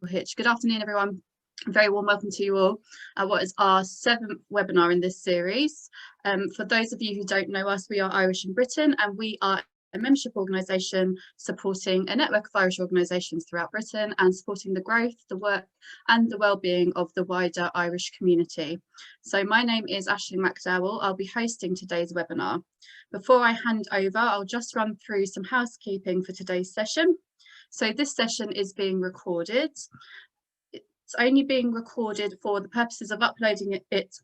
Hitch. Good afternoon, everyone. A very warm welcome to you all at what is our 7th webinar in this series. For those of you who don't know us, we are Irish in Britain, and we are a membership organisation supporting a network of Irish organisations throughout Britain and supporting the growth, the work and the well-being of the wider Irish community. So my name is Aisling McDowell. I'll be hosting today's webinar. Before I hand over, I'll just run through some housekeeping for today's session. So this session is being recorded. It's only being recorded for the purposes of uploading it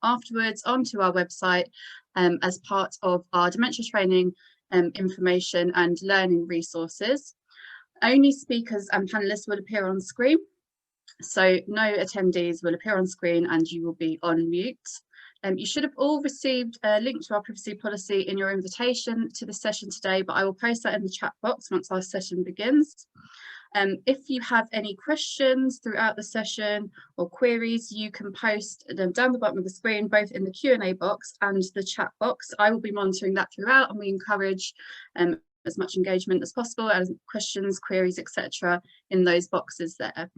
afterwards onto our website as part of our dementia training information and learning resources. Only speakers and panelists will appear on screen, so no attendees will appear on screen and you will be on mute. You should have all received a link to our privacy policy in your invitation to the session today, but I will post that in the chat box once our session begins. If you have any questions throughout the session or queries, you can post them down the bottom of the screen, both in the Q&A box and the chat box. I will be monitoring that throughout, and we encourage as much engagement as possible, as questions, queries, etc. in those boxes there.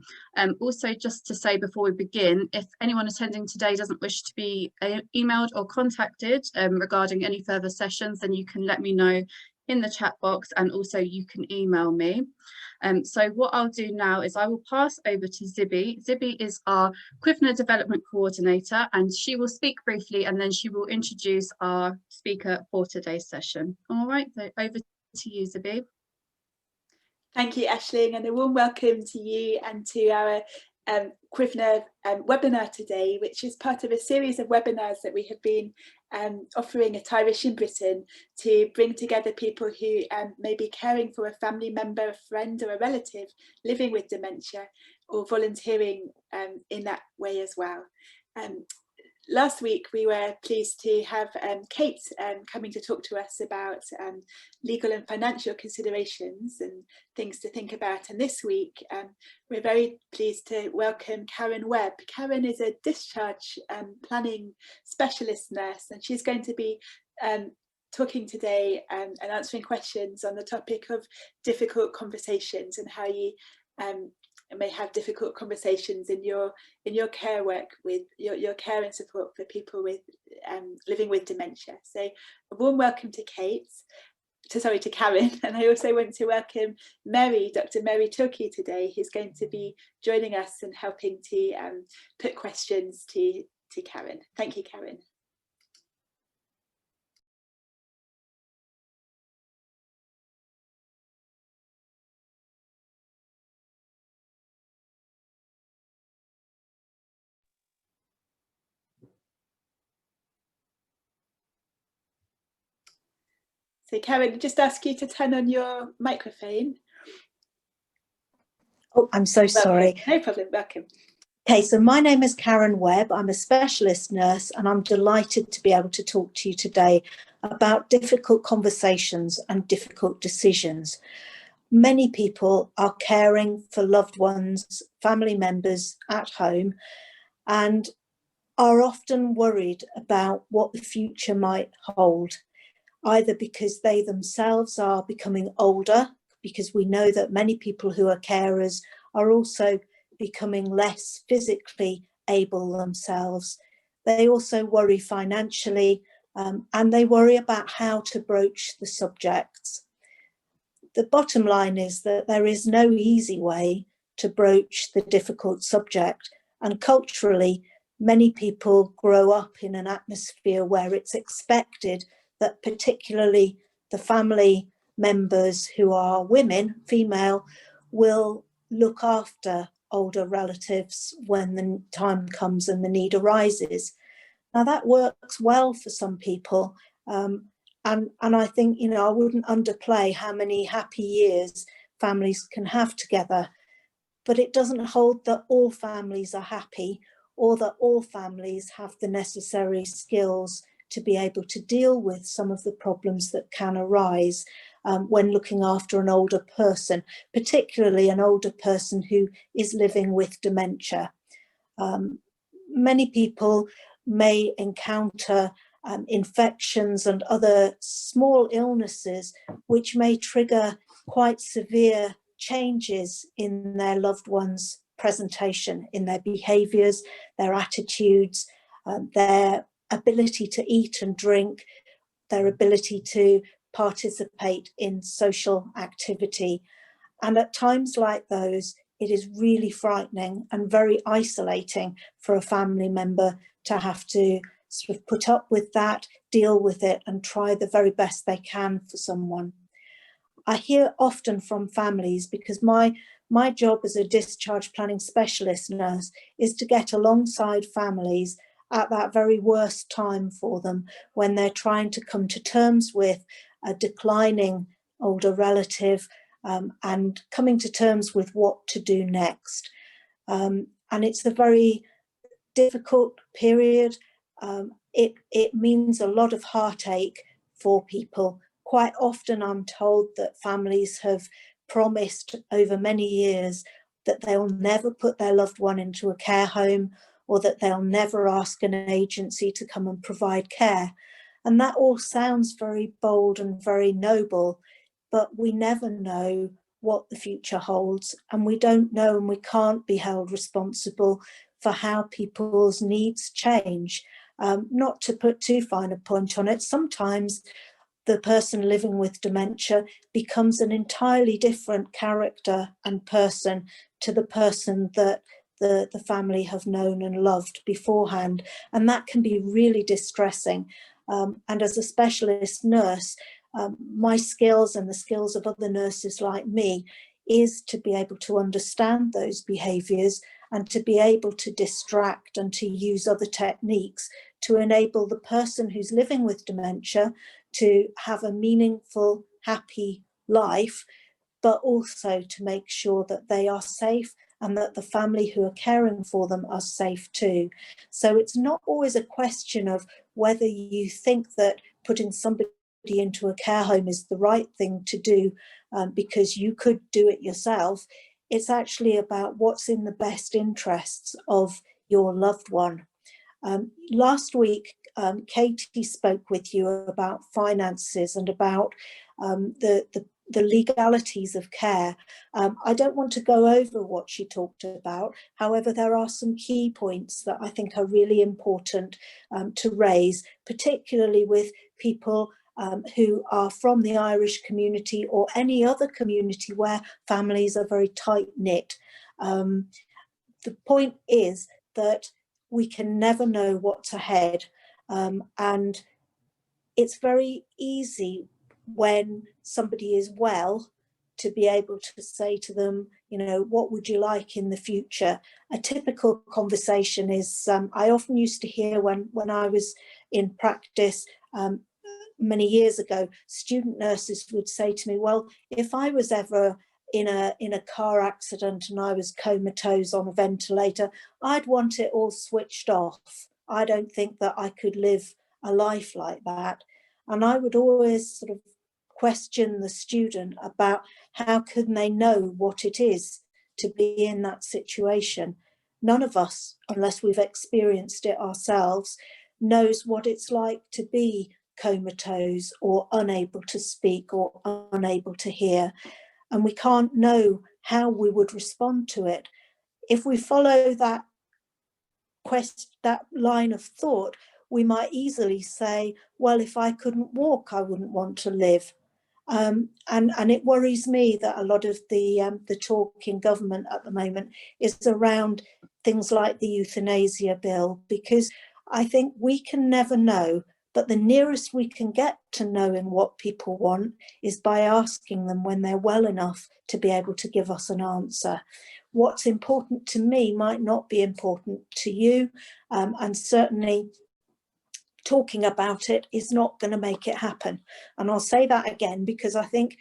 Also, just to say before we begin, if anyone attending today doesn't wish to be emailed or contacted regarding any further sessions, then you can let me know in the chat box, and also you can email me. So what I'll do now is I will pass over to Zibby. Zibby is our Kwifna Development Coordinator, and she will speak briefly and then she will introduce our speaker for today's session. All right, so over to you, Zibby. Thank you, Aisling, and a warm welcome to you and to our Kwifna webinar today, which is part of a series of webinars that we have been offering at Irish in Britain to bring together people who may be caring for a family member, a friend or a relative living with dementia, or volunteering in that way as well. Last week we were pleased to have Kate coming to talk to us about legal and financial considerations and things to think about, and this week we're very pleased to welcome Karen Webb. Karen is a discharge planning specialist nurse, and she's going to be talking today and answering questions on the topic of difficult conversations and how you may have difficult conversations in your care work with your care and support for people with living with dementia. So a warm welcome to Karen, and I also want to welcome Mary, Dr. Mary Turkey today, who's going to be joining us and helping to put questions to Karen. Thank you, Karen. So Karen, just ask you to turn on your microphone. Oh, I'm so sorry. No problem, welcome. Okay, so my name is Karen Webb. I'm a specialist nurse, and I'm delighted to be able to talk to you today about difficult conversations and difficult decisions. Many people are caring for loved ones, family members at home, and are often worried about what the future might hold, either because they themselves are becoming older, because we know that many people who are carers are also becoming less physically able themselves. They also worry financially, and they worry about how to broach the subjects. The bottom line is that there is no easy way to broach the difficult subject, and culturally, many people grow up in an atmosphere where it's expected that particularly the family members who are women, female, will look after older relatives when the time comes and the need arises. Now that works well for some people, and I think, you know, I wouldn't underplay how many happy years families can have together, but it doesn't hold that all families are happy or that all families have the necessary skills to be able to deal with some of the problems that can arise when looking after an older person, particularly an older person who is living with dementia. Many people may encounter infections and other small illnesses which may trigger quite severe changes in their loved one's presentation in their behaviours, their attitudes, their ability to eat and drink, their ability to participate in social activity. And at times like those, it is really frightening and very isolating for a family member to have to sort of put up with that, deal with it, and try the very best they can for someone. I hear often from families, because my job as a discharge planning specialist nurse is to get alongside families at that very worst time for them, when they're trying to come to terms with a declining older relative, and coming to terms with what to do next. And it's a very difficult period. It means a lot of heartache for people. Quite often I'm told that families have promised over many years that they'll never put their loved one into a care home, or that they'll never ask an agency to come and provide care. And that all sounds very bold and very noble, but we never know what the future holds, and we don't know, and we can't be held responsible for how people's needs change. Not to put too fine a point on it, sometimes the person living with dementia becomes an entirely different character and person to the person that the family have known and loved beforehand, and that can be really distressing. And as a specialist nurse, my skills and the skills of other nurses like me is to be able to understand those behaviours and to be able to distract and to use other techniques to enable the person who's living with dementia to have a meaningful, happy life, but also to make sure that they are safe and that the family who are caring for them are safe too. So it's not always a question of whether you think that putting somebody into a care home is the right thing to do, because you could do it yourself. It's actually about what's in the best interests of your loved one. Last week, Katie spoke with you about finances and about the legalities of care. I don't want to go over what she talked about. However, there are some key points that I think are really important to raise, particularly with people who are from the Irish community or any other community where families are very tight-knit. The point is that we can never know what's ahead, and it's very easy when somebody is well to be able to say to them, you know, what would you like in the future? A typical conversation is, I often used to hear when I was in practice many years ago, student nurses would say to me, well, if I was ever in a car accident and I was comatose on a ventilator, I'd want it all switched off. I don't think that I could live a life like that. And I would always sort of question the student about how can they know what it is to be in that situation. None of us, unless we've experienced it ourselves, knows what it's like to be comatose or unable to speak or unable to hear. And we can't know how we would respond to it. If we follow that line of thought, we might easily say, well, if I couldn't walk, I wouldn't want to live. And it worries me that a lot of the talk in government at the moment is around things like the euthanasia bill, because I think we can never know, but the nearest we can get to knowing what people want is by asking them when they're well enough to be able to give us an answer. What's important to me might not be important to you, and certainly talking about it is not going to make it happen. And I'll say that again because I think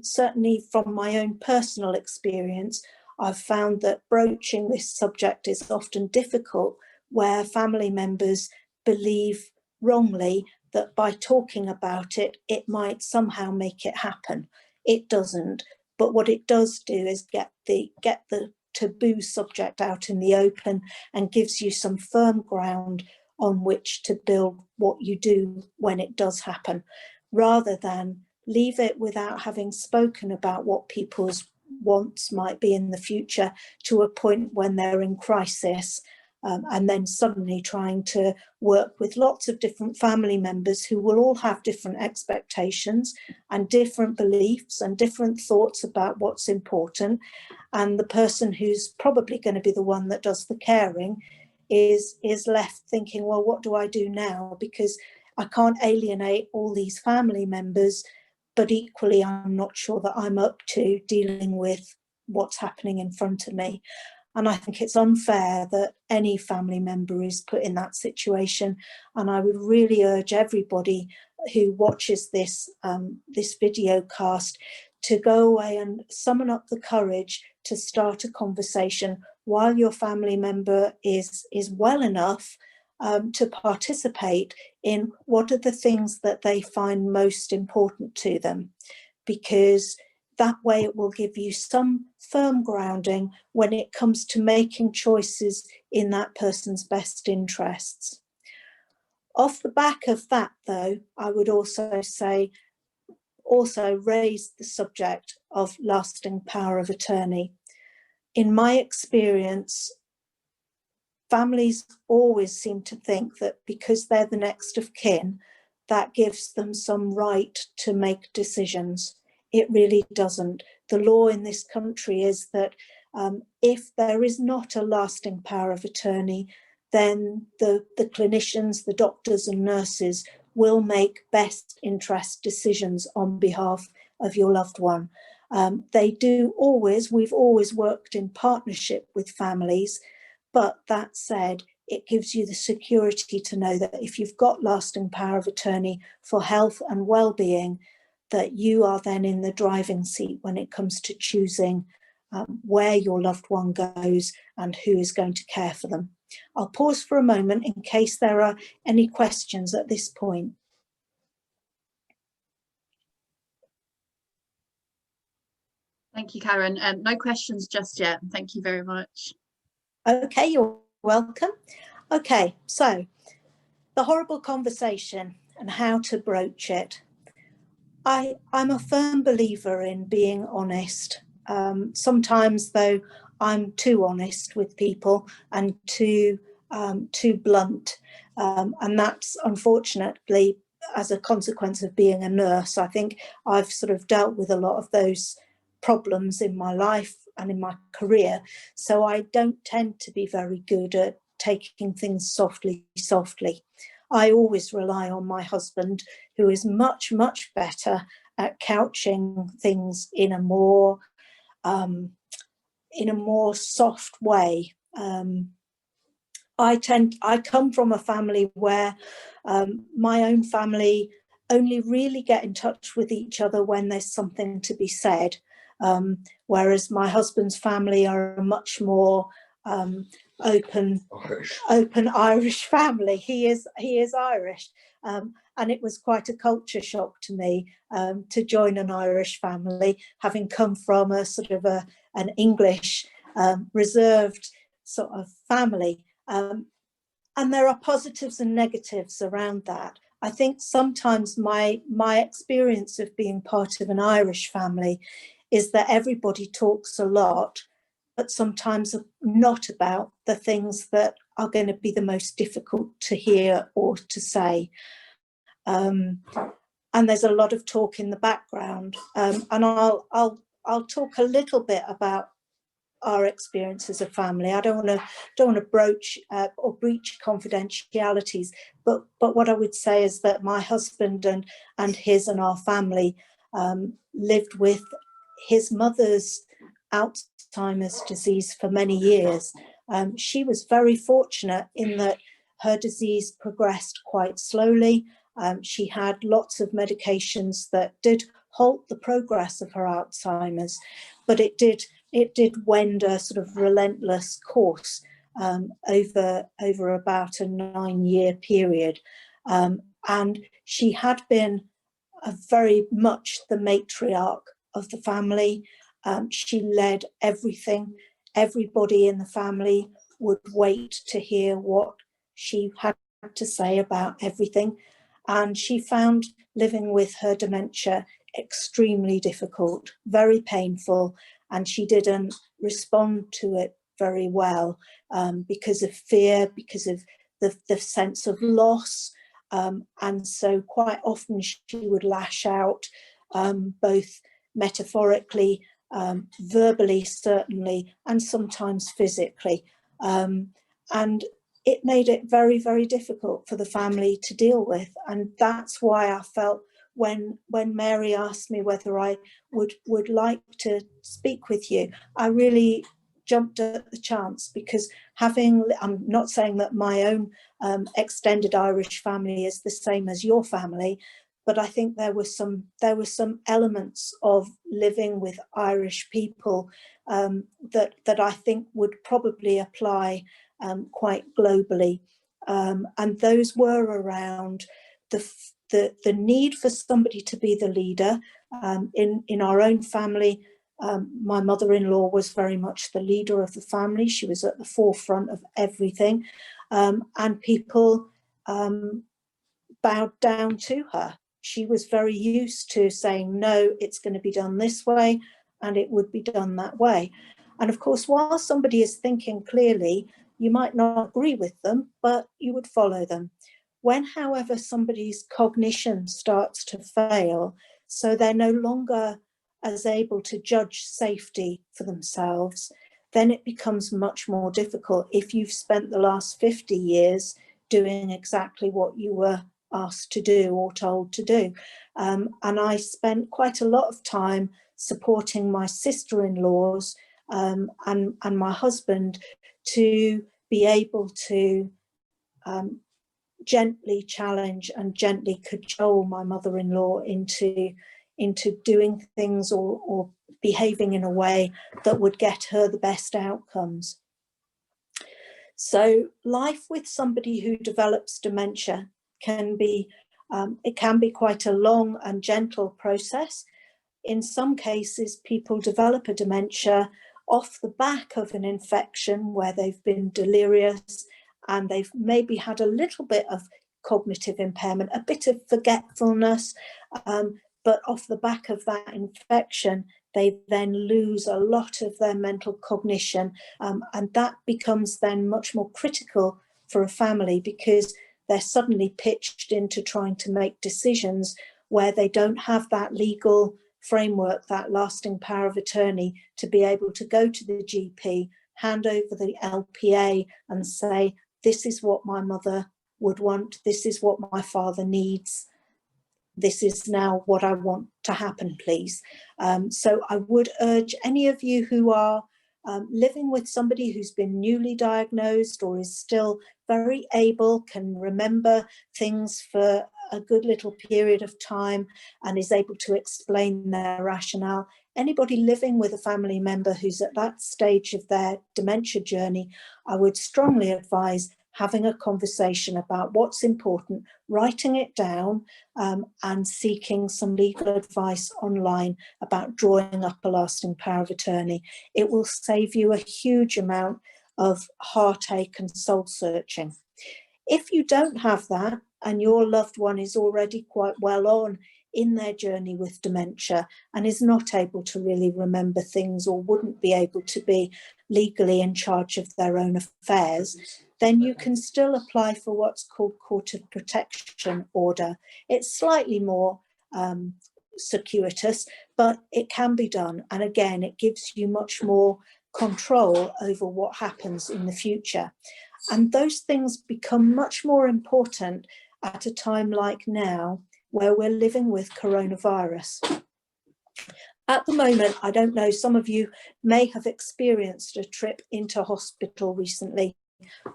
certainly from my own personal experience, I've found that broaching this subject is often difficult, where family members believe wrongly that by talking about it, it might somehow make it happen. It doesn't. But what it does do is get the taboo subject out in the open and gives you some firm ground on which to build what you do when it does happen, rather than leave it without having spoken about what people's wants might be in the future, to a point when they're in crisis, and then suddenly trying to work with lots of different family members who will all have different expectations and different beliefs and different thoughts about what's important. And the person who's probably going to be the one that does the caring is left thinking, well, what do I do now? Because I can't alienate all these family members, but equally I'm not sure that I'm up to dealing with what's happening in front of me. And I think it's unfair that any family member is put in that situation. And I would really urge everybody who watches this, this video cast to go away and summon up the courage to start a conversation while your family member is well enough to participate in what are the things that they find most important to them, because that way it will give you some firm grounding when it comes to making choices in that person's best interests. Off the back of that, though, I would also say, raise the subject of lasting power of attorney. In my experience, families always seem to think that because they're the next of kin, that gives them some right to make decisions. It really doesn't. The law in this country is that if there is not a lasting power of attorney, then the clinicians, the doctors and nurses will make best interest decisions on behalf of your loved one. They do always, we've always worked in partnership with families, but that said, it gives you the security to know that if you've got lasting power of attorney for health and well-being, that you are then in the driving seat when it comes to choosing where your loved one goes and who is going to care for them. I'll pause for a moment in case there are any questions at this point. Thank you, Karen. No questions just yet. Thank you very much. Okay, you're welcome. Okay, so the horrible conversation and how to broach it. I'm a firm believer in being honest. Sometimes, though, I'm too honest with people and too blunt, and that's unfortunately as a consequence of being a nurse. I think I've sort of dealt with a lot of those problems in my life and in my career, so I don't tend to be very good at taking things softly. I always rely on my husband, who is much better at couching things in a more soft way. I come from a family where my own family only really get in touch with each other when there's something to be said, whereas my husband's family are a much more open Irish family. He is Irish, and it was quite a culture shock to me to join an Irish family, having come from a sort of an English reserved sort of family. And there are positives and negatives around that. I think sometimes my experience of being part of an Irish family is that everybody talks a lot, but sometimes not about the things that are going to be the most difficult to hear or to say. And there's a lot of talk in the background. And I'll talk a little bit about our experience as a family. I don't want to broach or breach confidentialities, but what I would say is that my husband and his and our family lived with his mother's Alzheimer's disease for many years. She was very fortunate in that her disease progressed quite slowly. She had lots of medications that did halt the progress of her Alzheimer's, but it did wend a sort of relentless course over about a 9-year period. And she had been very much the matriarch of the family. She led everything. Everybody in the family would wait to hear what she had to say about everything. And she found living with her dementia extremely difficult, very painful. and she didn't respond to it very well, because of fear, because of the sense of loss. And so quite often she would lash out, both metaphorically, verbally certainly, and sometimes physically. And it made it very, very difficult for the family to deal with. And that's why I felt when Mary asked me whether I would like to speak with you, I really jumped at the chance, because I'm not saying that my own extended Irish family is the same as your family, but I think there were some elements of living with Irish people that I think would probably apply quite globally, and those were around the need for somebody to be the leader. In our own family, my mother-in-law was very much the leader of the family. She was at the forefront of everything, and people bowed down to her. She was very used to saying, no, it's going to be done this way, and it would be done that way. And of course, while somebody is thinking clearly, you might not agree with them, but you would follow them. When, however, somebody's cognition starts to fail, so they're no longer as able to judge safety for themselves, then it becomes much more difficult if you've spent the last 50 years doing exactly what you were asked to do or told to do. And I spent quite a lot of time supporting my sister-in-laws and my husband to be able to gently challenge and gently cajole my mother-in-law into doing things or behaving in a way that would get her the best outcomes. So life with somebody who develops dementia can be quite a long and gentle process. In some cases, people develop a dementia off the back of an infection where they've been delirious and they've maybe had a little bit of cognitive impairment, a bit of forgetfulness, but off the back of that infection, they then lose a lot of their mental cognition, and that becomes then much more critical for a family, because they're suddenly pitched into trying to make decisions where they don't have that legal framework, that lasting power of attorney, to be able to go to the GP, hand over the LPA and say, this is what my mother would want, this is what my father needs, this is now what I want to happen, please. So I would urge any of you who are living with somebody who's been newly diagnosed or is still very able, can remember things for a good little period of time and is able to explain their rationale. Anybody living with a family member who's at that stage of their dementia journey, I would strongly advise having a conversation about what's important, writing it down, and seeking some legal advice online about drawing up a lasting power of attorney. It will save you a huge amount of heartache and soul searching. If you don't have that and your loved one is already quite well on in their journey with dementia and is not able to really remember things or wouldn't be able to be legally in charge of their own affairs, then you can still apply for what's called Court of Protection order. It's slightly more circuitous, but it can be done. And again, it gives you much more control over what happens in the future. And those things become much more important at a time like now, where we're living with coronavirus. At the moment, I don't know, some of you may have experienced a trip into hospital recently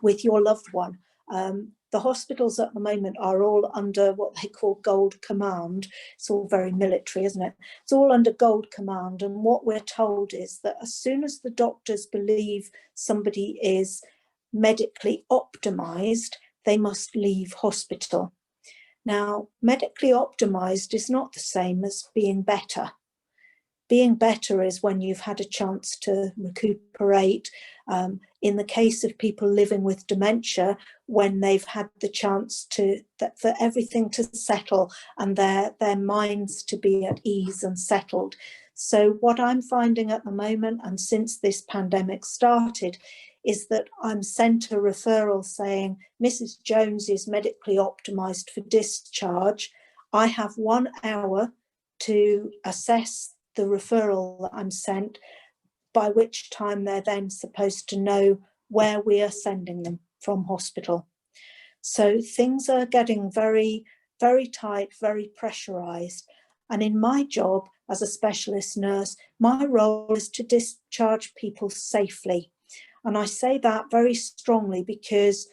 with your loved one. The hospitals at the moment are all under what they call gold command. It's all very military, isn't it? It's all under gold command. And what we're told is that as soon as the doctors believe somebody is medically optimized, they must leave hospital. Now, medically optimized is not the same as being better. Being better is when you've had a chance to recuperate. In the case of people living with dementia, when they've had the chance for everything to settle and their minds to be at ease and settled. So what I'm finding at the moment, and since this pandemic started, is that I'm sent a referral saying Mrs. Jones is medically optimised for discharge. I have 1 hour to assess the referral that I'm sent, by which time they're then supposed to know where we are sending them from hospital. So things are getting very, very tight, very pressurised. And in my job as a specialist nurse, my role is to discharge people safely. And I say that very strongly because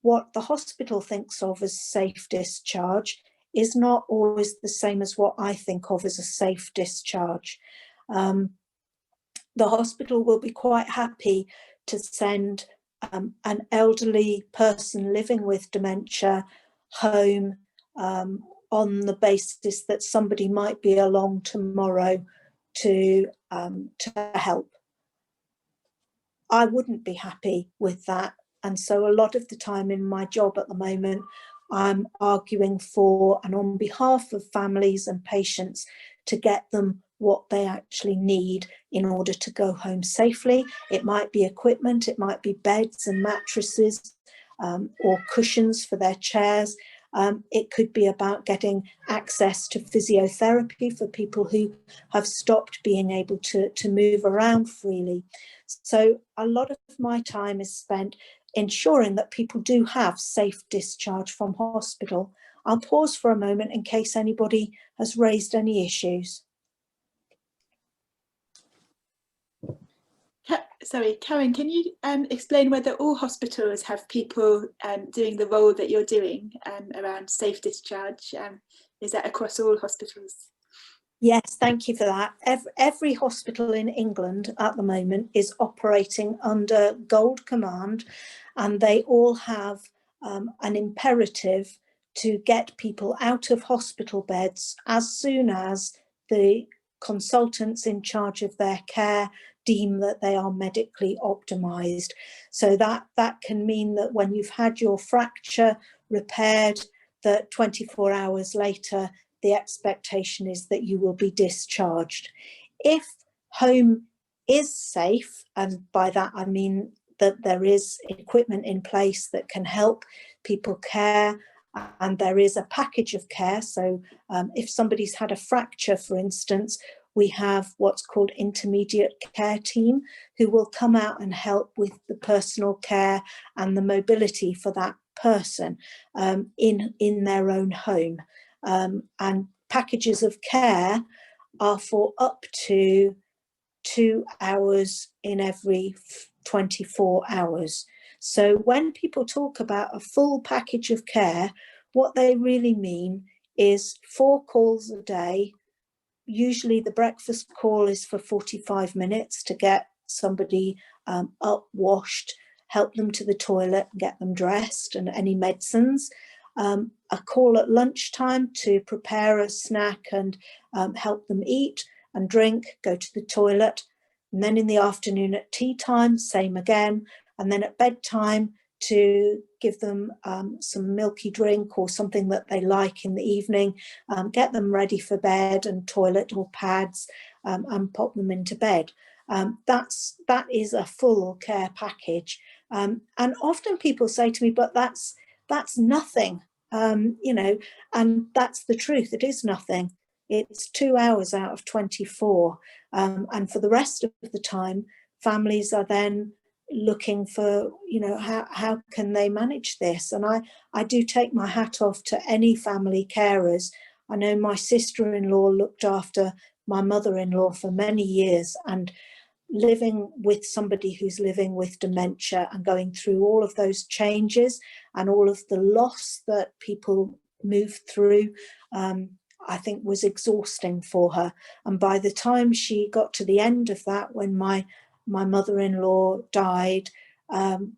what the hospital thinks of as safe discharge is not always the same as what I think of as a safe discharge. The hospital will be quite happy to send an elderly person living with dementia home on the basis that somebody might be along tomorrow to help. I wouldn't be happy with that. And so a lot of the time in my job at the moment, I'm arguing for and on behalf of families and patients to get them what they actually need in order to go home safely. It might be equipment, it might be beds and mattresses or cushions for their chairs. It could be about getting access to physiotherapy for people who have stopped being able to move around freely. So a lot of my time is spent ensuring that people do have safe discharge from hospital. I'll pause for a moment in case anybody has raised any issues. Sorry, Karen, can you explain whether all hospitals have people doing the role that you're doing around safe discharge? Is that across all hospitals? Yes, thank you for that. Every hospital in England at the moment is operating under Gold Command, and they all have an imperative to get people out of hospital beds as soon as the consultants in charge of their care deem that they are medically optimised. So that can mean that when you've had your fracture repaired, that 24 hours later, the expectation is that you will be discharged. If home is safe, and by that I mean that there is equipment in place that can help people care, and there is a package of care. So if somebody's had a fracture, for instance, we have what's called intermediate care team who will come out and help with the personal care and the mobility for that person in their own home. And packages of care are for up to 2 hours in every 24 hours. So when people talk about a full package of care, what they really mean is 4 calls a day. Usually the breakfast call is for 45 minutes to get somebody up, washed, help them to the toilet, get them dressed and any medicines. A call at lunchtime to prepare a snack and help them eat and drink, go to the toilet. And then in the afternoon at tea time, same again. And then at bedtime to give them some milky drink or something that they like in the evening, get them ready for bed and toilet or pads and pop them into bed. That is a full care package. And often people say to me, but that's nothing, and that's the truth. It is nothing. It's 2 hours out of 24. And for the rest of the time, families are then looking for, how can they manage this? And I do take my hat off to any family carers. I know my sister-in-law looked after my mother-in-law for many years, and living with somebody who's living with dementia and going through all of those changes and all of the loss that people move through, I think was exhausting for her. And by the time she got to the end of that, when my mother-in-law died,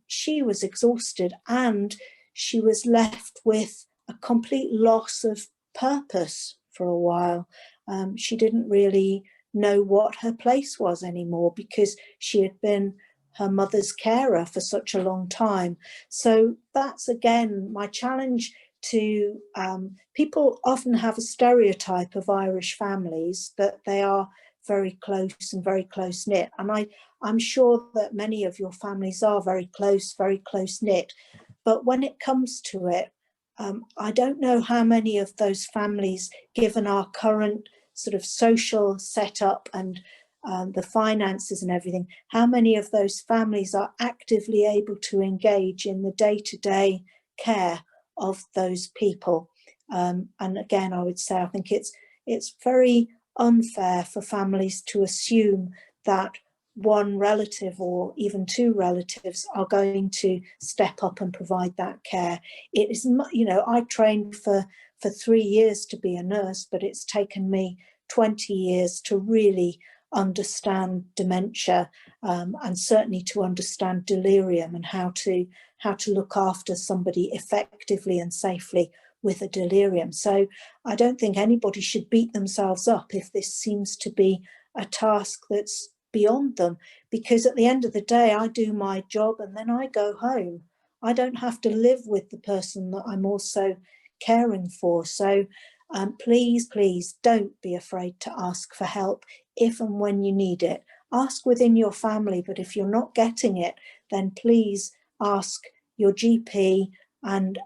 she was exhausted and she was left with a complete loss of purpose for a while. She didn't really know what her place was anymore because she had been her mother's carer for such a long time. So that's again my challenge to people. Often have a stereotype of Irish families that they are very close and very close knit. And I'm sure that many of your families are very close knit. But when it comes to it, I don't know how many of those families, given our current sort of social setup and the finances and everything, how many of those families are actively able to engage in the day-to-day care of those people. And again, I would say I think it's very unfair for families to assume that one relative or even two relatives are going to step up and provide that care. It is, you know, I trained for 3 years to be a nurse, but it's taken me 20 years to really understand dementia, and certainly to understand delirium and how to look after somebody effectively and safely with a delirium. So I don't think anybody should beat themselves up if this seems to be a task that's beyond them, because at the end of the day, I do my job and then I go home. I don't have to live with the person that I'm also caring for. So please don't be afraid to ask for help if and when you need it. Ask within your family, but if you're not getting it, then please ask your GP and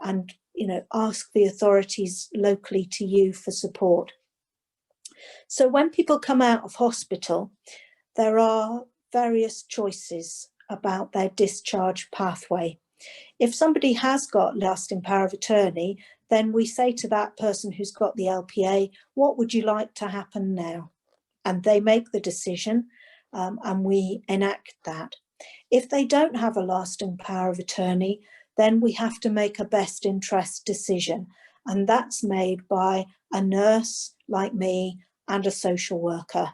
you know, ask the authorities locally to you for support. So when people come out of hospital, there are various choices about their discharge pathway. If somebody has got lasting power of attorney, then we say to that person who's got the LPA, what would you like to happen now? And they make the decision, and we enact that. If they don't have a lasting power of attorney, then we have to make a best interest decision. And that's made by a nurse like me and a social worker.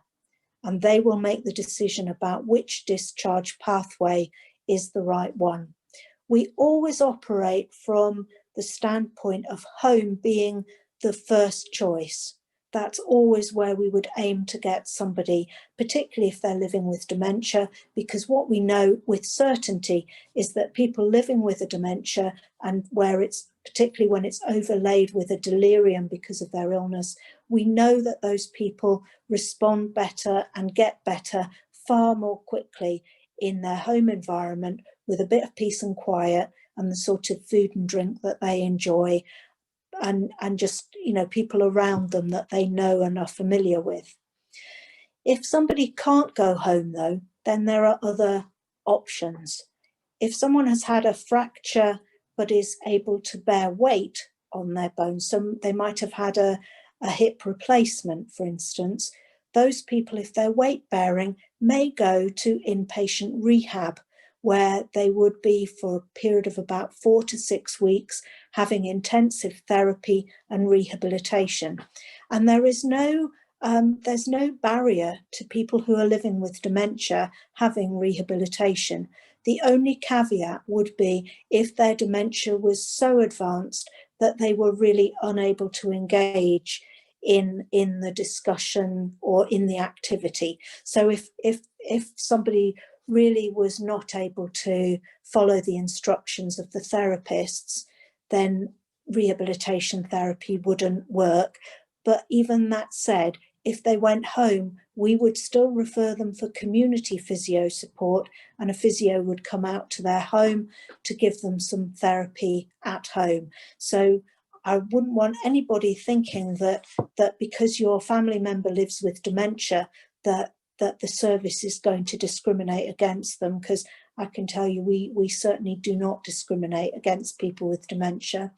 And they will make the decision about which discharge pathway is the right one. We always operate from the standpoint of home being the first choice. That's always where we would aim to get somebody, particularly if they're living with dementia, because what we know with certainty is that people living with a dementia, and where it's particularly when it's overlaid with a delirium because of their illness, we know that those people respond better and get better far more quickly in their home environment with a bit of peace and quiet and the sort of food and drink that they enjoy, and just, you know, people around them that they know and are familiar with. If somebody can't go home though, then there are other options. If someone has had a fracture but is able to bear weight on their bones, so they might have had a hip replacement, for instance, those people, if they're weight bearing, may go to inpatient rehab, where they would be for a period of about 4 to 6 weeks having intensive therapy and rehabilitation. And there's no barrier to people who are living with dementia having rehabilitation. The only caveat would be if their dementia was so advanced that they were really unable to engage in the discussion or in the activity. So if somebody really was not able to follow the instructions of the therapists, then rehabilitation therapy wouldn't work. But even that said, if they went home, we would still refer them for community physio support, and a physio would come out to their home to give them some therapy at home. So I wouldn't want anybody thinking that because your family member lives with dementia, that the service is going to discriminate against them, because I can tell you we certainly do not discriminate against people with dementia.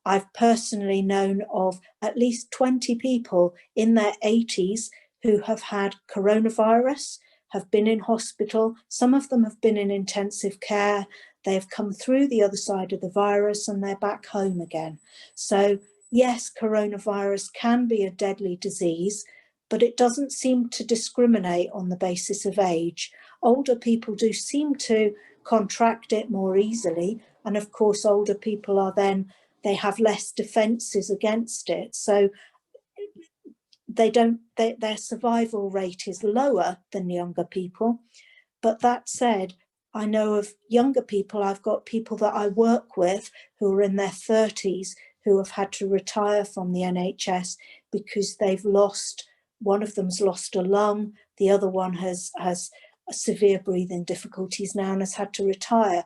I've personally known of at least 20 people in their 80s who have had coronavirus, have been in hospital. Some of them have been in intensive care. They've come through the other side of the virus and they're back home again. So yes, coronavirus can be a deadly disease, but it doesn't seem to discriminate on the basis of age. Older people do seem to contract it more easily. And of course, older people they have less defences against it. So their survival rate is lower than younger people. But that said, I know of younger people, I've got people that I work with who are in their 30s who have had to retire from the NHS because they've lost one of them's lost a lung, the other one has severe breathing difficulties now and has had to retire.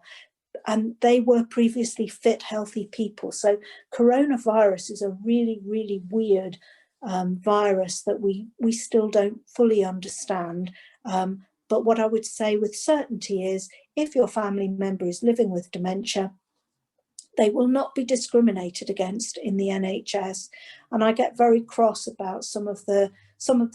And they were previously fit, healthy people. So coronavirus is a really, really weird virus that we still don't fully understand. But what I would say with certainty is, if your family member is living with dementia, they will not be discriminated against in the NHS. And I get very cross about some of the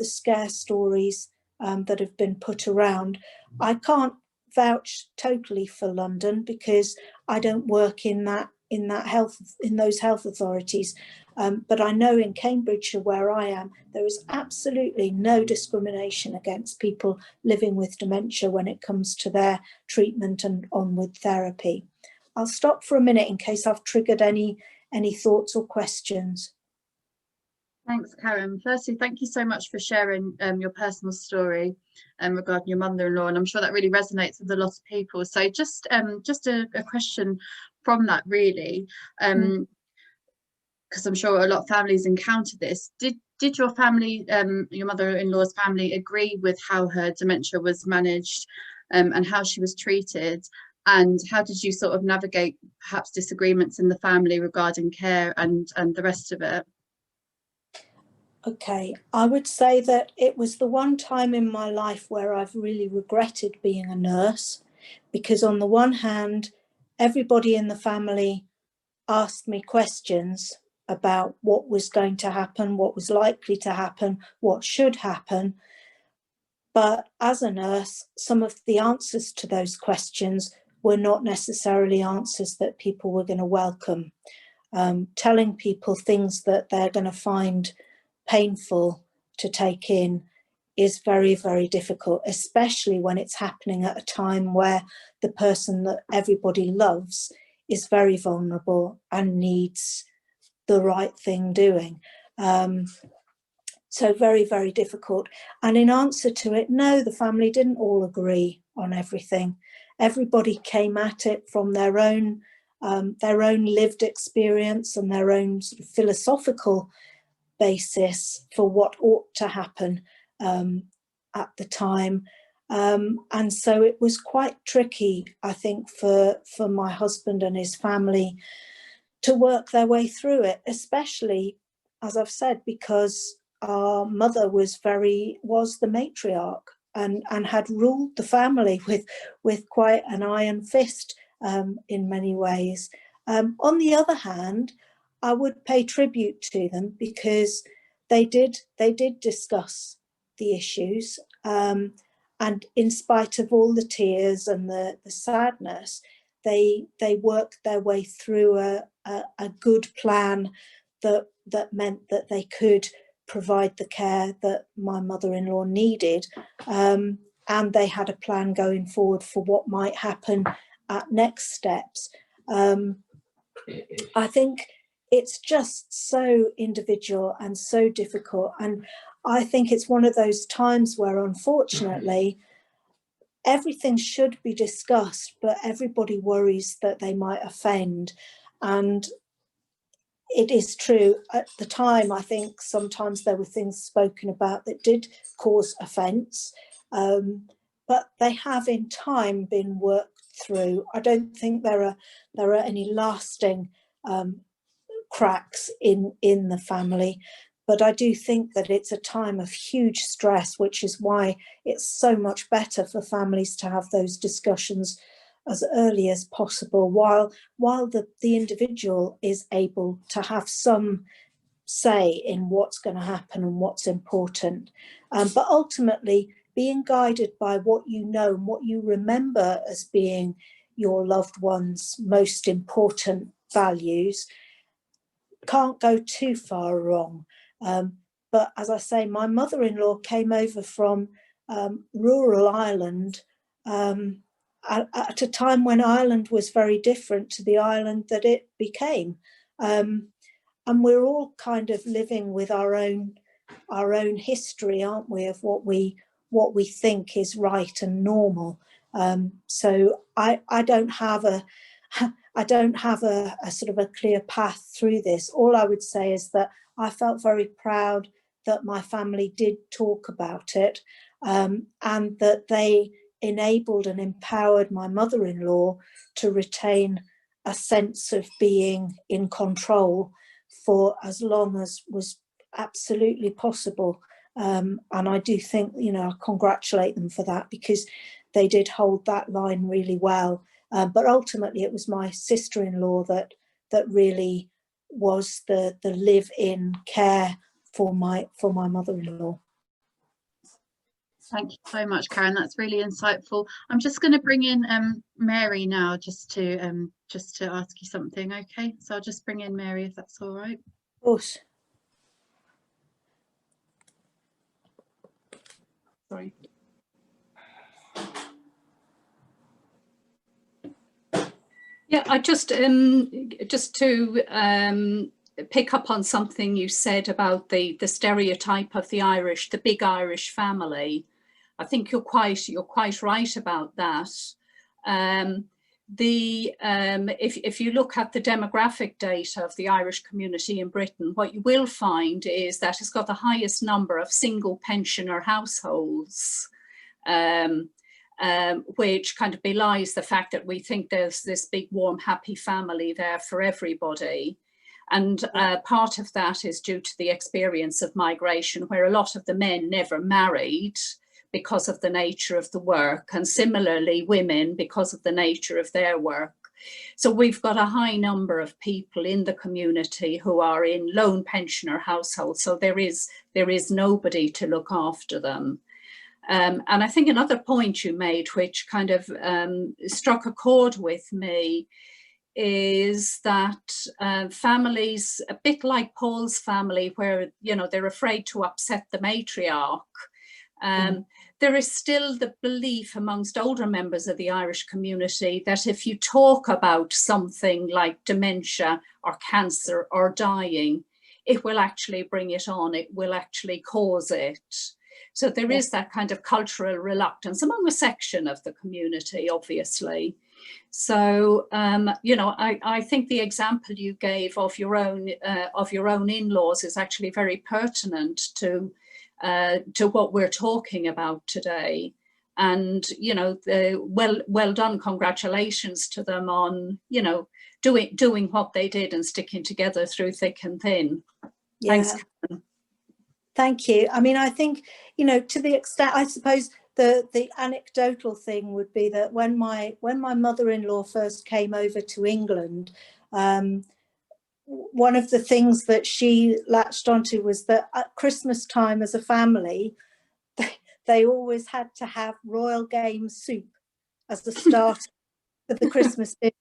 scare stories that have been put around. I can't vouch totally for London because I don't work in those health authorities. But I know in Cambridgeshire, where I am, there is absolutely no discrimination against people living with dementia when it comes to their treatment and onward therapy. I'll stop for a minute in case I've triggered any thoughts or questions. Thanks, Karen. Firstly, thank you so much for sharing your personal story regarding your mother-in-law, and I'm sure that really resonates with a lot of people. So just a question from that, really, because I'm sure a lot of families encounter this. Did your family, your mother-in-law's family, agree with how her dementia was managed and how she was treated? And how did you sort of navigate perhaps disagreements in the family regarding care and the rest of it? Okay, I would say that it was the one time in my life where I've really regretted being a nurse, because on the one hand, everybody in the family asked me questions about what was going to happen, what was likely to happen, what should happen. But as a nurse, some of the answers to those questions were not necessarily answers that people were going to welcome. Telling people things that they're going to find painful to take in is very, very difficult, especially when it's happening at a time where the person that everybody loves is very vulnerable and needs the right thing doing. So very, very difficult. And in answer to it, no, the family didn't all agree on everything. Everybody came at it from their own lived experience and their own sort of philosophical basis for what ought to happen at the time. And so it was quite tricky, I think, for my husband and his family to work their way through it, especially, as I've said, because our mother was the matriarch and had ruled the family with quite an iron fist in many ways. On the other hand, I would pay tribute to them because they did discuss the issues, and in spite of all the tears and the sadness, they worked their way through a good plan that meant that they could provide the care that my mother-in-law needed, and they had a plan going forward for what might happen at next steps. I think it's just so individual and so difficult, and I think it's one of those times where, unfortunately, everything should be discussed, but everybody worries that they might offend. And it is true, at the time, I think sometimes there were things spoken about that did cause offence, but they have in time been worked through. I don't think there are any lasting cracks in the family, but I do think that it's a time of huge stress, which is why it's so much better for families to have those discussions as early as possible, while the individual is able to have some say in what's going to happen and what's important. But ultimately, being guided by what you know and what you remember as being your loved one's most important values can't go too far wrong. But as I say, my mother-in-law came over from rural Ireland at a time when Ireland was very different to the Ireland that it became. And we're all kind of living with our own history, aren't we, of what we think is right and normal. So I don't have a sort of a clear path through this. All I would say is that I felt very proud that my family did talk about it, and that they enabled and empowered my mother-in-law to retain a sense of being in control for as long as was absolutely possible. And I do think, you know, I congratulate them for that, because they did hold that line really well. But ultimately it was my sister-in-law that really was the live-in care for my mother-in-law. Thank you so much, Karen. That's really insightful. I'm just going to bring in Mary now, just to ask you something. Okay, so I'll just bring in Mary, if that's all right. Of course. Sorry. Yeah, I just to pick up on something you said about the stereotype of the Irish, the big Irish family. I think you're quite right about that. If you look at the demographic data of the Irish community in Britain, what you will find is that it's got the highest number of single pensioner households, which kind of belies the fact that we think there's this big, warm, happy family there for everybody. And part of that is due to the experience of migration, where a lot of the men never married because of the nature of the work, and similarly women because of the nature of their work. So we've got a high number of people in the community who are in lone pensioner households, so there is nobody to look after them. And I think another point you made, which kind of struck a chord with me, is that families, a bit like Paul's family, where, you know, they're afraid to upset the matriarch, there is still the belief amongst older members of the Irish community that if you talk about something like dementia or cancer or dying, it will actually bring it on, it will actually cause it. So there is that kind of cultural reluctance among a section of the community, obviously. So, you know, I think the example you gave of your own in-laws is actually very pertinent to what we're talking about today. And, you know, well done, congratulations to them on, you know, doing what they did and sticking together through thick and thin. Yeah. Thanks, Karen. Thank you. I mean, I think, you know, to the extent, I suppose the anecdotal thing would be that when my mother-in-law first came over to England, one of the things that she latched onto was that at Christmas time, as a family, they always had to have Royal Game soup as the start of the Christmas dinner,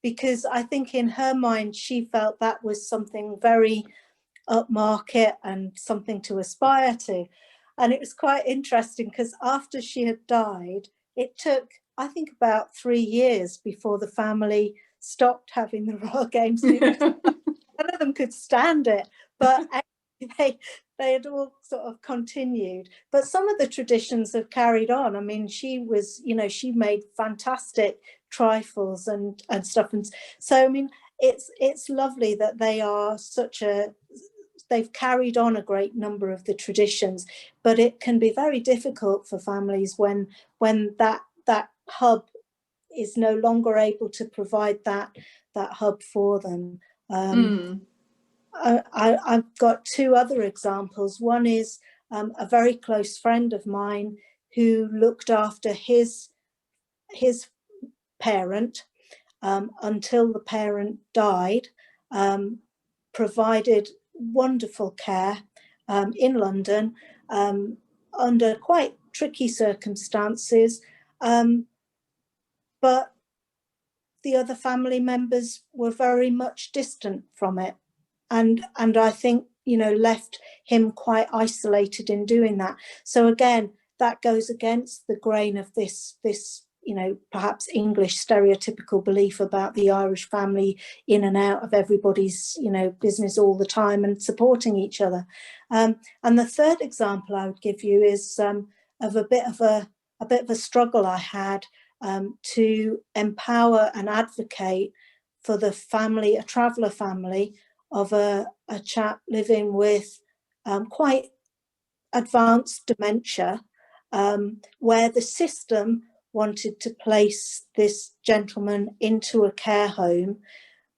because I think in her mind she felt that was something very upmarket and something to aspire to. And it was quite interesting because after she had died, it took, I think, about 3 years before the family stopped having the Royal Game soup. None of them could stand it, but they had all sort of continued. But some of the traditions have carried on. I mean, she was, you know, she made fantastic trifles and stuff. And so, I mean, it's lovely that they are they've carried on a great number of the traditions, but it can be very difficult for families when that hub is no longer able to provide that hub for them. I've got two other examples. One is a very close friend of mine who looked after his parent until the parent died, provided wonderful care in London under quite tricky circumstances, but the other family members were very much distant from it, and I think, you know, left him quite isolated in doing that. So again, that goes against the grain of this you know, perhaps English stereotypical belief about the Irish family in and out of everybody's, you know, business all the time and supporting each other. And the third example I would give you is of a bit of a struggle I had to empower and advocate for the family, a traveller family of a chap living with quite advanced dementia, where the system wanted to place this gentleman into a care home,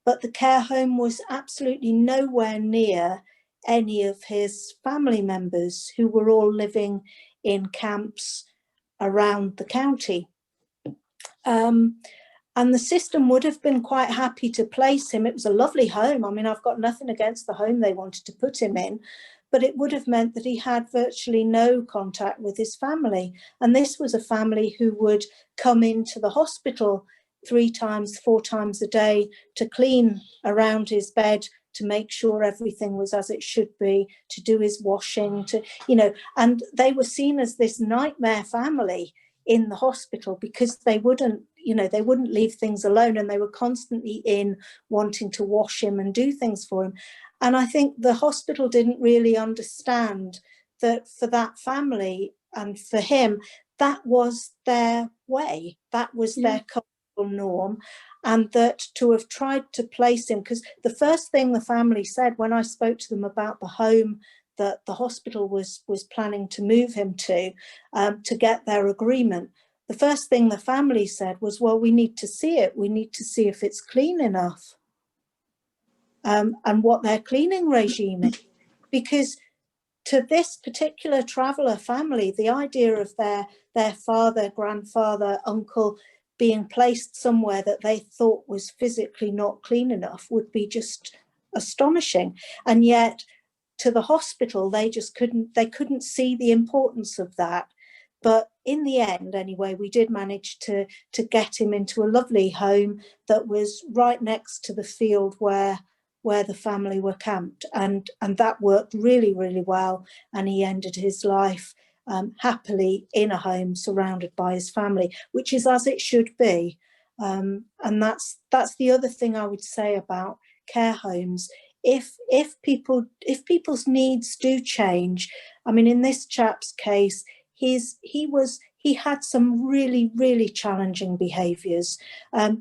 but the care home was absolutely nowhere near any of his family members who were all living in camps around the county. And the system would have been quite happy to place him. It was a lovely home. I mean, I've got nothing against the home they wanted to put him in, but it would have meant that he had virtually no contact with his family. And this was a family who would come into the hospital 3 times, 4 times a day to clean around his bed, to make sure everything was as it should be, to do his washing, to, you know, and they were seen as this nightmare family in the hospital because they wouldn't, you know, they wouldn't leave things alone, and they were constantly in wanting to wash him and do things for him. And I think the hospital didn't really understand that for that family and for him, that was their way, that was their cultural norm. And that to have tried to place him, because the first thing the family said when I spoke to them about the home that the hospital was planning to move him to get their agreement, the first thing the family said was, well, we need to see it. We need to see if it's clean enough, and what their cleaning regime is. Because to this particular traveller family, the idea of their father, grandfather, uncle being placed somewhere that they thought was physically not clean enough would be just astonishing. And yet to the hospital, they just couldn't see the importance of that. But in the end, anyway, we did manage to get him into a lovely home that was right next to the field where the family were camped, and that worked really, really well. And he ended his life happily in a home surrounded by his family, which is as it should be. And that's the other thing I would say about care homes. If people's needs do change, I mean, in this chap's case, he had some really, really challenging behaviours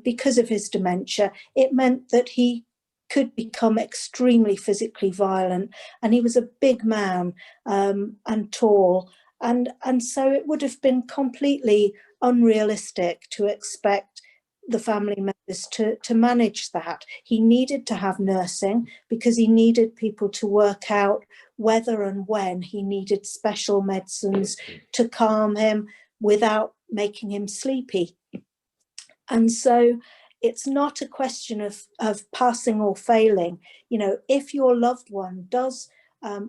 because of his dementia. It meant that he could become extremely physically violent, and he was a big man and tall, and so it would have been completely unrealistic to expect the family members to manage that. He needed to have nursing because he needed people to work out whether and when he needed special medicines to calm him without making him sleepy. And so it's not a question of passing or failing. You know, if your loved one does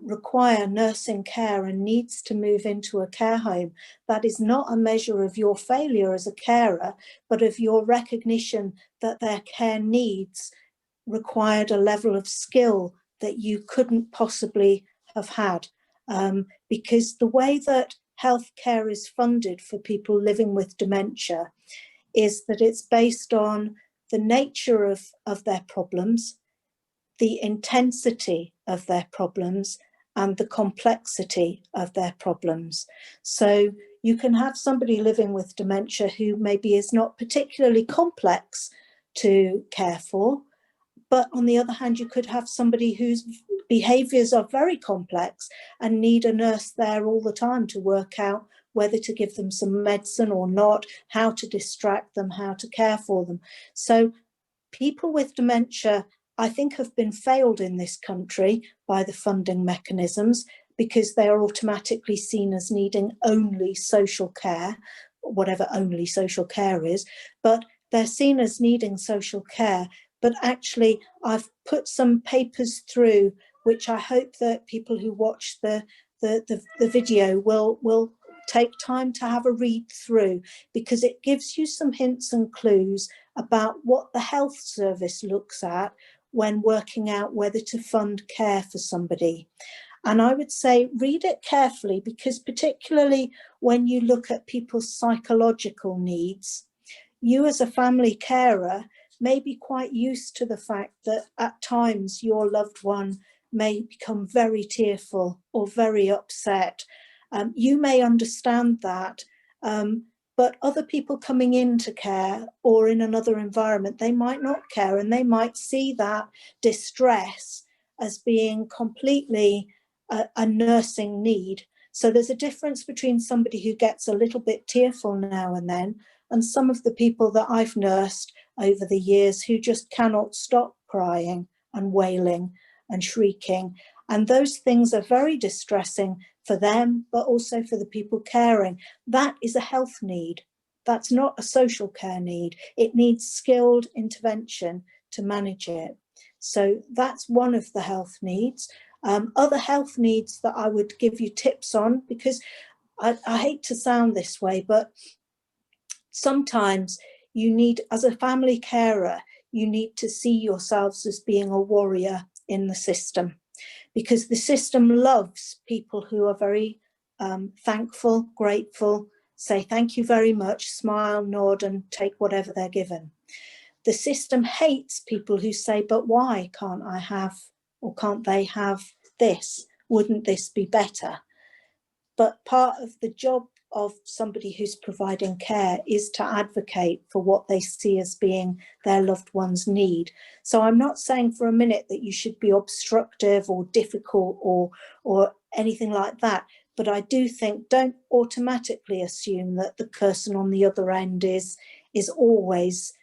require nursing care and needs to move into a care home, that is not a measure of your failure as a carer, but of your recognition that their care needs required a level of skill that you couldn't possibly have had. Because the way that healthcare is funded for people living with dementia is that it's based on the nature of their problems, the intensity of their problems, and the complexity of their problems. So you can have somebody living with dementia who maybe is not particularly complex to care for, but on the other hand, you could have somebody whose behaviours are very complex and need a nurse there all the time to work out whether to give them some medicine or not, how to distract them, how to care for them. So people with dementia, I think, have been failed in this country by the funding mechanisms because they are automatically seen as needing only social care, whatever only social care is, but they're seen as needing social care. But actually, I've put some papers through, which I hope that people who watch the video will take time to have a read through, because it gives you some hints and clues about what the health service looks at when working out whether to fund care for somebody. And I would say read it carefully, because particularly when you look at people's psychological needs, you as a family carer may be quite used to the fact that at times your loved one may become very tearful or very upset. You may understand that, but other people coming into care or in another environment, they might not care, and they might see that distress as being completely a nursing need. So there's a difference between somebody who gets a little bit tearful now and then, and some of the people that I've nursed over the years who just cannot stop crying and wailing and shrieking. And those things are very distressing for them, but also for the people caring. That is a health need. That's not a social care need. It needs skilled intervention to manage it. So that's one of the health needs. Other health needs that I would give you tips on, because I hate to sound this way, but sometimes you need, as a family carer, you need to see yourselves as being a warrior in the system, because the system loves people who are very thankful, grateful, say thank you very much, smile, nod, and take whatever they're given. The system hates people who say, but why can't I have, or can't they have this? Wouldn't this be better? But part of the job of somebody who's providing care is to advocate for what they see as being their loved one's need. So I'm not saying for a minute that you should be obstructive or difficult or anything like that. But I do think, don't automatically assume that the person on the other end is always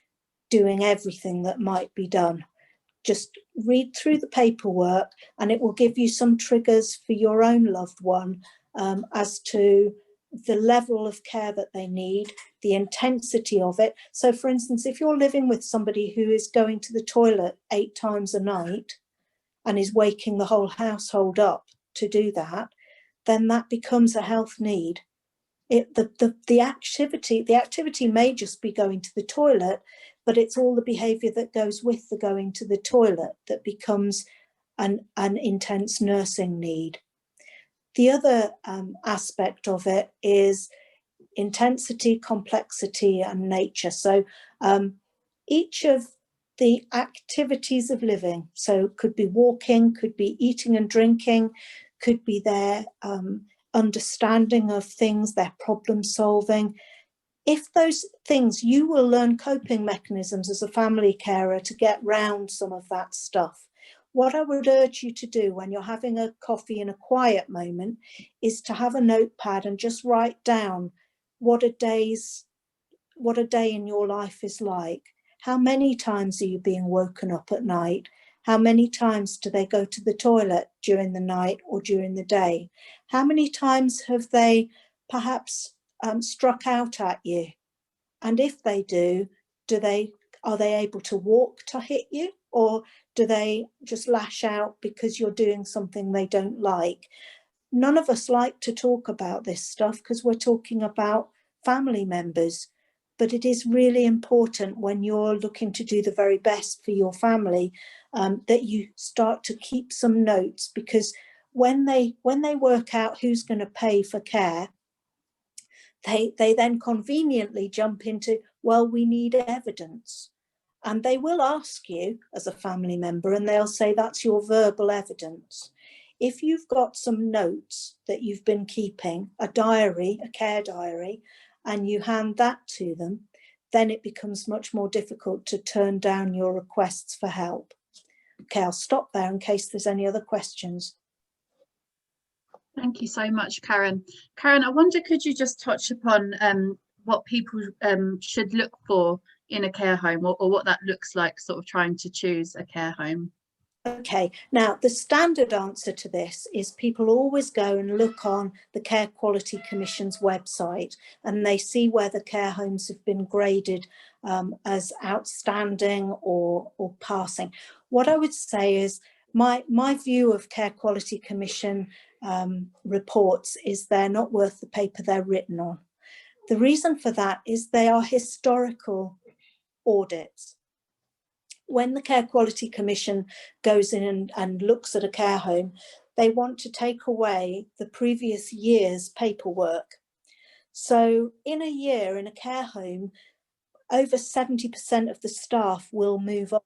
doing everything that might be done. Just read through the paperwork and it will give you some triggers for your own loved one as to the level of care that they need, the intensity of it. So for instance, if you're living with somebody who is going to the toilet 8 times a night and is waking the whole household up to do that, then that becomes a health need. The activity may just be going to the toilet, but it's all the behaviour that goes with the going to the toilet that becomes an intense nursing need. The other aspect of it is intensity, complexity, and nature. So each of the activities of living, so could be walking, could be eating and drinking, could be their understanding of things, their problem solving. If those things, you will learn coping mechanisms as a family carer to get round some of that stuff. What I would urge you to do when you're having a coffee in a quiet moment is to have a notepad and just write down what a day in your life is like. How many times are you being woken up at night? How many times do they go to the toilet during the night or during the day? How many times have they perhaps struck out at you? And if they do, are they able to walk to hit you, or do they just lash out because you're doing something they don't like? None of us like to talk about this stuff because we're talking about family members, but it is really important when you're looking to do the very best for your family that you start to keep some notes, because when they work out who's going to pay for care, they then conveniently jump into, well, we need evidence. And they will ask you as a family member, and they'll say, that's your verbal evidence. If you've got some notes that you've been keeping, a diary, a care diary, and you hand that to them, then it becomes much more difficult to turn down your requests for help. Okay, I'll stop there in case there's any other questions. Thank you so much, Karen. Karen, I wonder, could you just touch upon what people should look for in a care home, or what that looks like, sort of trying to choose a care home? Okay, now the standard answer to this is people always go and look on the Care Quality Commission's website, and they see whether care homes have been graded as outstanding or passing. What I would say is my view of Care Quality Commission reports is they're not worth the paper they're written on. The reason for that is they are historical audits. When the Care Quality Commission goes in and looks at a care home, they want to take away the previous year's paperwork. So in a year in a care home, over 70% of the staff will move on.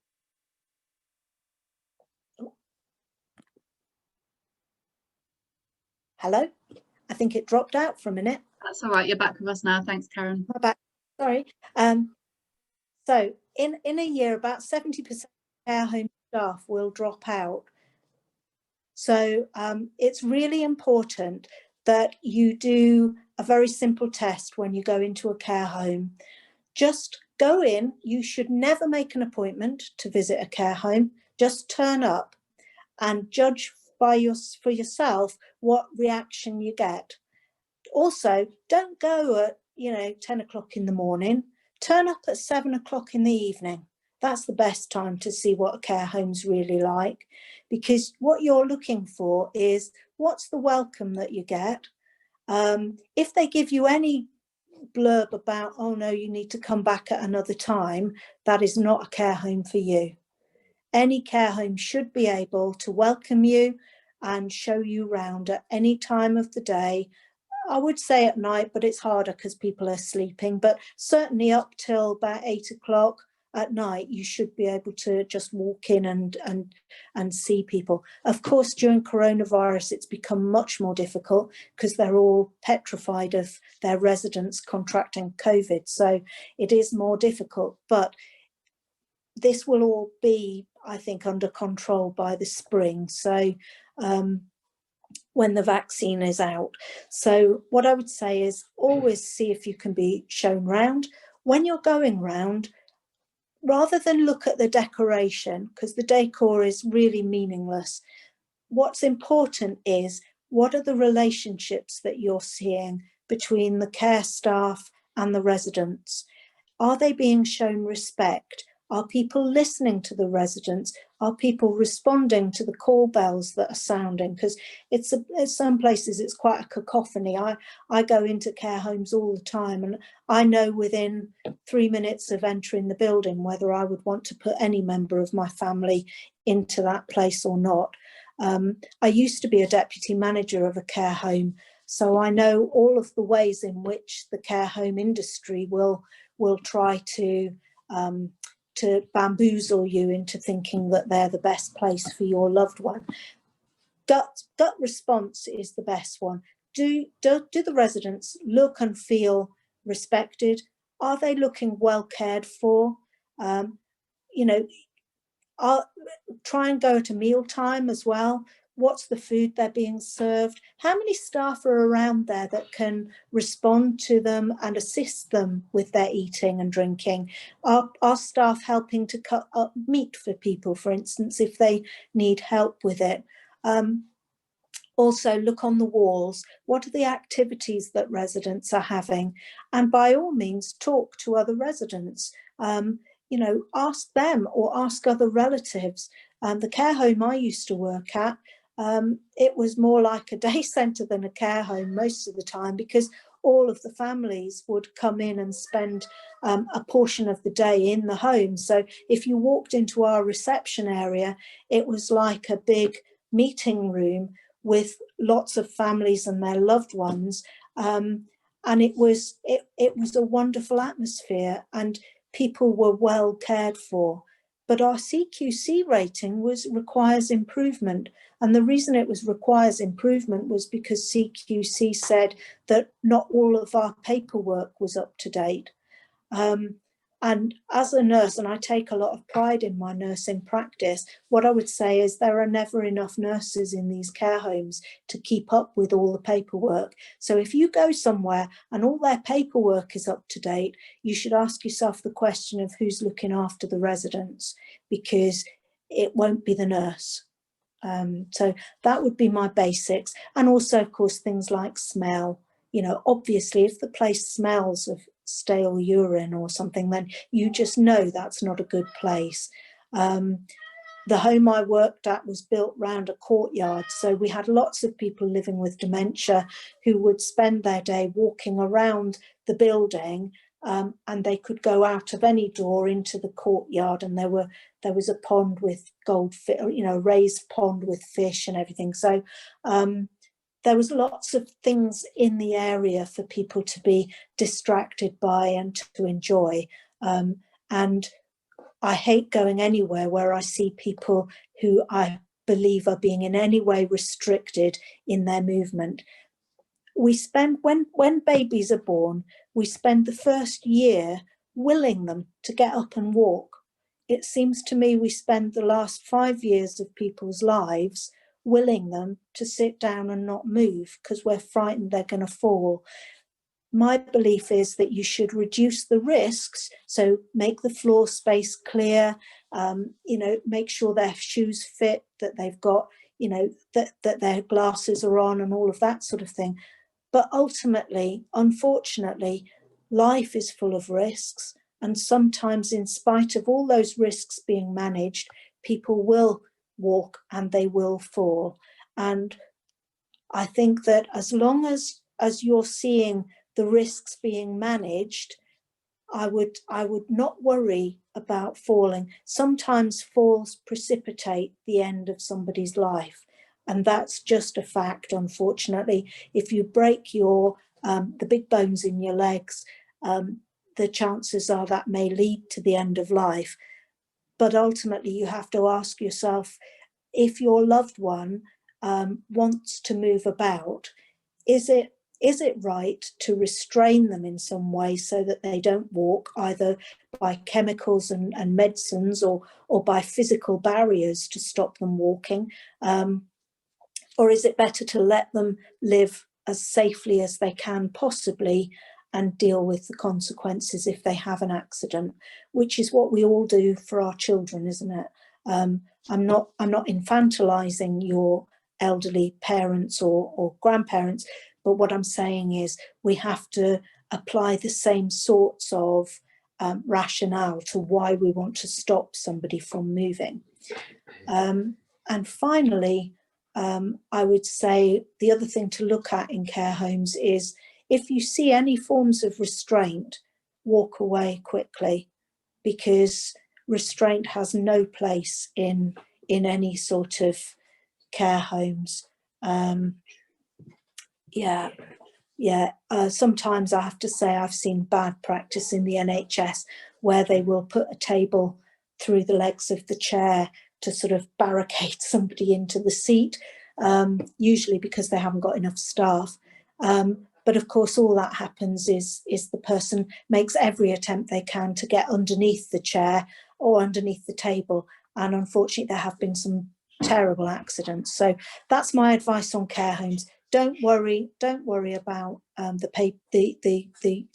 Hello? I think it dropped out for a minute. That's all right, you're back with us now. Thanks, Karen. I'm back. Sorry. So in a year, about 70% of care home staff will drop out. So it's really important that you do a very simple test when you go into a care home. Just go in. You should never make an appointment to visit a care home. Just turn up and judge for yourself what reaction you get. Also, don't go at 10 o'clock in the morning. Turn up at 7 o'clock in the evening. That's the best time to see what a care home's really like, because what you're looking for is what's the welcome that you get. If they give you any blurb about, oh no, you need to come back at another time, that is not a care home for you. Any care home should be able to welcome you and show you around at any time of the day. I would say at night, but it's harder because people are sleeping, but certainly up till about 8 o'clock at night, you should be able to just walk in and see people. Of course, during coronavirus, it's become much more difficult because they're all petrified of their residents contracting COVID. So it is more difficult, but this will all be, I think, under control by the spring. So when the vaccine is out. So what I would say is always see if you can be shown round. When you're going round, rather than look at the decoration, because the decor is really meaningless, what's important is what are the relationships that you're seeing between the care staff and the residents? Are they being shown respect? Are people listening to the residents? Are people responding to the call bells that are sounding? Because it's some places it's quite a cacophony. I go into care homes all the time, and I know within 3 minutes of entering the building whether I would want to put any member of my family into that place or not. I used to be a deputy manager of a care home, so I know all of the ways in which the care home industry will try to bamboozle you into thinking that they're the best place for your loved one. Gut response is the best one. Do the residents look and feel respected? Are they looking well cared for? Try and go at a meal time as well. What's the food they're being served? How many staff are around there that can respond to them and assist them with their eating and drinking? Are staff helping to cut up meat for people, for instance, if they need help with it? Also look on the walls. What are the activities that residents are having? And by all means, talk to other residents. Ask them or ask other relatives. The care home I used to work at, it was more like a day centre than a care home most of the time, because all of the families would come in and spend a portion of the day in the home. So if you walked into our reception area, it was like a big meeting room with lots of families and their loved ones. And it was a wonderful atmosphere, and people were well cared for. But our CQC rating requires improvement. And the reason it requires improvement was because CQC said that not all of our paperwork was up to date. And as a nurse, and I take a lot of pride in my nursing practice, what I would say is there are never enough nurses in these care homes to keep up with all the paperwork. So if you go somewhere and all their paperwork is up to date, you should ask yourself the question of who's looking after the residents, because it won't be the nurse. So that would be my basics. And also, of course, things like smell. Obviously, if the place smells of stale urine or something, then you just know that's not a good place. The home I worked at was built round a courtyard, so we had lots of people living with dementia who would spend their day walking around the building, and they could go out of any door into the courtyard, and there was a pond with goldfish, raised pond with fish and everything. So there was lots of things in the area for people to be distracted by and to enjoy. And I hate going anywhere where I see people who I believe are being in any way restricted in their movement. We spend, when babies are born, we spend the first year willing them to get up and walk. It seems to me we spend the last 5 years of people's lives willing them to sit down and not move because we're frightened they're going to fall. My belief is that you should reduce the risks, so make the floor space clear, make sure their shoes fit, that they've got, that their glasses are on and all of that sort of thing. But ultimately, unfortunately, life is full of risks, and sometimes in spite of all those risks being managed, people will walk and they will fall. And I think that as long as you're seeing the risks being managed, I would not worry about falling. Sometimes falls precipitate the end of somebody's life, and that's just a fact. Unfortunately, if you break your the big bones in your legs, the chances are that may lead to the end of life. But ultimately, you have to ask yourself, if your loved one wants to move about, is it right to restrain them in some way so that they don't walk, either by chemicals and medicines or by physical barriers to stop them walking? Or is it better to let them live as safely as they can possibly and deal with the consequences if they have an accident, which is what we all do for our children, isn't it? I'm not infantilizing your elderly parents or grandparents, but what I'm saying is we have to apply the same sorts of rationale to why we want to stop somebody from moving. And finally, I would say the other thing to look at in care homes is if you see any forms of restraint, walk away quickly, because restraint has no place in any sort of care homes. Sometimes I have to say I've seen bad practice in the NHS where they will put a table through the legs of the chair to sort of barricade somebody into the seat, usually because they haven't got enough staff. But of course, all that happens is the person makes every attempt they can to get underneath the chair or underneath the table. And unfortunately, there have been some terrible accidents. So that's my advice on care homes. Don't worry about the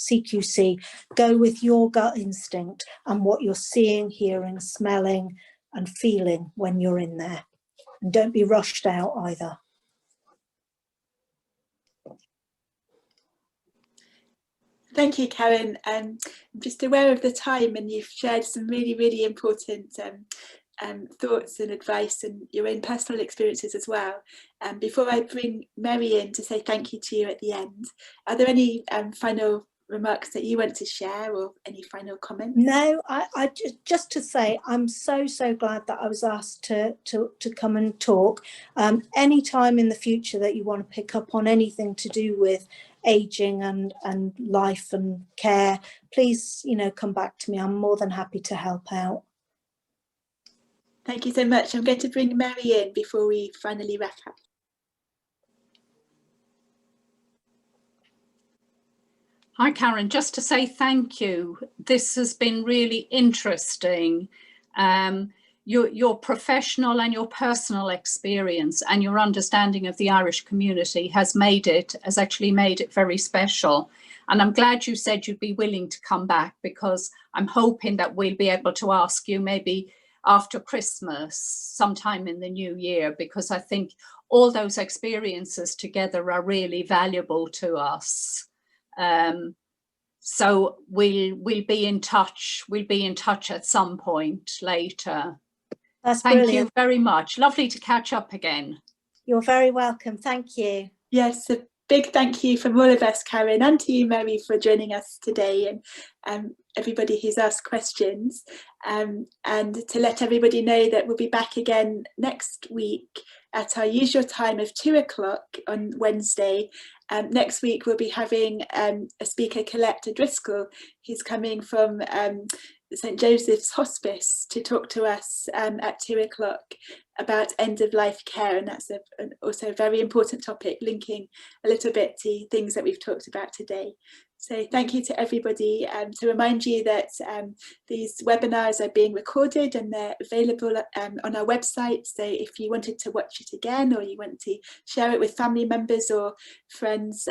CQC. Go with your gut instinct and what you're seeing, hearing, smelling and feeling when you're in there. And don't be rushed out either. Thank you, Karen. I'm just aware of the time, and you've shared some really, really important thoughts and advice and your own personal experiences as well. Before I bring Mary in to say thank you to you at the end, are there any final remarks that you want to share or any final comments? No, I just to say I'm so glad that I was asked to come and talk. Any time in the future that you want to pick up on anything to do with aging and life and care, please come back to me. I'm more than happy to help out. Thank you so much. I'm going to bring Mary in before we finally wrap up. Hi, Karen. Just to say thank you. This has been really interesting. Your professional and your personal experience and your understanding of the Irish community has actually made it very special. And I'm glad you said you'd be willing to come back, because I'm hoping that we'll be able to ask you maybe after Christmas, sometime in the new year, because I think all those experiences together are really valuable to us. So we'll be in touch. We'll be in touch at some point later. That's Thank brilliant. you very much. Lovely to catch up again. You're very welcome. Thank you. Yes, a big thank you from all of us, Karen, and to you, Mary, for joining us today, and everybody who's asked questions, and to let everybody know that we'll be back again next week at our usual time of 2 o'clock on Wednesday. Next week we'll be having a speaker, Colette Driscoll, who's coming from St Joseph's Hospice to talk to us at 2 o'clock about end-of-life care, and that's also a very important topic, linking a little bit to things that we've talked about today. So thank you to everybody. To remind you that these webinars are being recorded and they're available on our website. So if you wanted to watch it again, or you want to share it with family members or friends,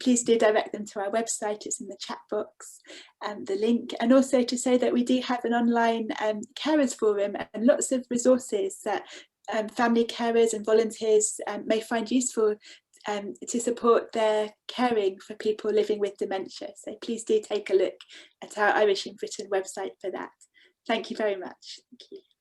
please do direct them to our website. It's in the chat box, the link. And also to say that we do have an online carers forum and lots of resources that family carers and volunteers may find useful to support their caring for people living with dementia. So please do take a look at our Irish in Britain website for that. Thank you very much. Thank you.